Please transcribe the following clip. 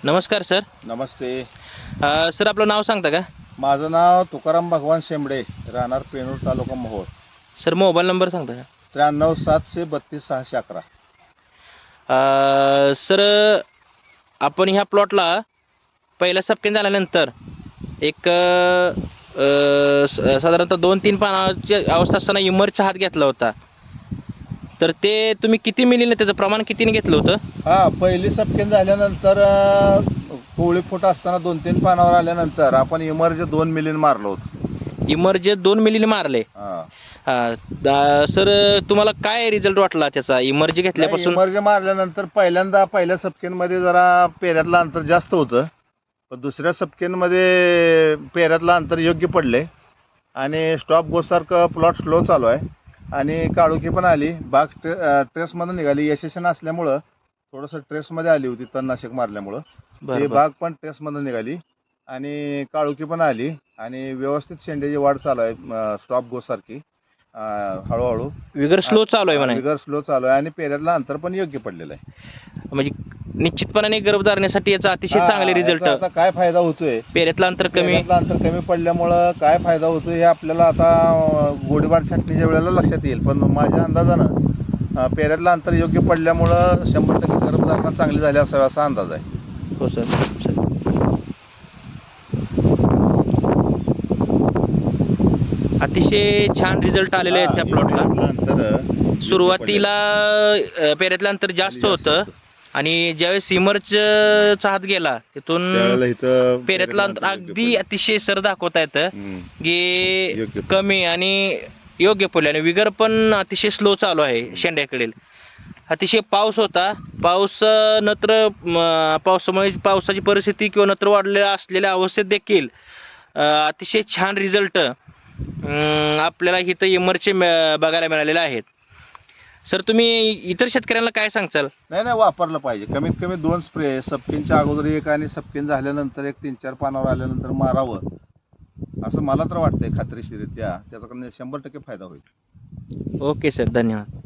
नमस्कार सर. नमस्ते. सर आपलं नाव सांगता का? माझं नाव तुकाराम भगवान शेंबडे, राहणार पेनूर, तालुका मोहोळ. सर मोबाईल नंबर सांगता का? 93 732 611. सर आपण ह्या प्लॉटला पहिला सप्टेंबर झाल्यानंतर एक साधारणतः 2-3 पानाची अवस्था असताना इमरचा हात घेतला होता. तर ते तुम्ही किती मिलीने त्याचं प्रमाण कितीने घेतलं होतं? हा, पहिली सपकेन झाल्यानंतर कोवळी फूट असताना 2-3 पानावर आल्यानंतर आपण इमर्ज 2 मिलीन मारलं होतं. इमर्जे 2 मिलीने मारले. सर तुम्हाला काय रिझल्ट वाटला त्याचा इमर्जी घेतल्यापासून? इमर्ज मारल्यानंतर पहिल्या सपकेनमध्ये जरा पेऱ्यातलं अंतर जास्त होतं, पण दुसऱ्या सपकेनमध्ये पेऱ्यातलं अंतर योग्य पडले आणि स्टॉप गोसारखं प्लॉट स्लो चालू आहे आणि काळुकी पण आली. बाग ट्रेसमध्ये निघाली. यशस्वी असल्यामुळं थोडंसं ट्रेसमध्ये आली होती तणनाशक मारल्यामुळं. ते बाग पण ट्रेसमध्ये निघाली आणि काळुकी पण आली आणि व्यवस्थित शेंड्याची वाढ चालू आहे. स्टॉप गोसारखी हळूहळू विगर स्लो चालू आहे म्हणा. विगर स्लो चालू आहे आणि पेऱ्यातलं अंतर पण योग्य पडलेलं आहे. म्हणजे निश्चितपणे गर्भधारणेसाठी याचा अतिशय चांगले रिझल्ट. आता काय फायदा होतोय? पेऱ्यातलं अंतर कमी पडल्यामुळं काय फायदा होतोय हे आपल्याला आता गोडीबार छाटणीच्या वेळेला लक्षात येईल. पण माझ्या अंदाजानं पेऱ्यातलं अंतर योग्य पडल्यामुळं 100% गर्भधारणा चांगली झाली असावी असा अंदाज आहे. हो सर. अतिशय छान रिझल्ट आलेले आहेत त्या प्लॉटला. सुरुवातीला पेऱ्यातलं अंतर जास्त होतं आणि ज्यावेळेस इमर्जचा हात गेला तिथून पेऱ्यातलं अंतर अगदी अतिशय सर दाखवता येतं की कमी आणि योग्य पडले आणि विगर पण अतिशय स्लो चालू आहे शेंड्याकडील. अतिशय पाऊस होता. पावसामुळे पावसाची परिस्थिती किंवा नत्र वाढलेल्या असलेल्या अवस्थेत देखील अतिशय छान रिझल्ट आपल्याला इथं इमरचे बघायला मिळालेले आहेत. सर तुम्ही इतर शेतकऱ्यांना काय सांगचाल? नाही, वापरलं पाहिजे. कमीत कमी 2 स्प्रे, सपकेनच्या अगोदर एक आणि सपकेन झाल्यानंतर एक 3-4 पानावर आल्यानंतर मारावं असं मला तर वाटतंय खात्रीशीरित्या. त्याचा 100% फायदा होईल. ओके सर, धन्यवाद.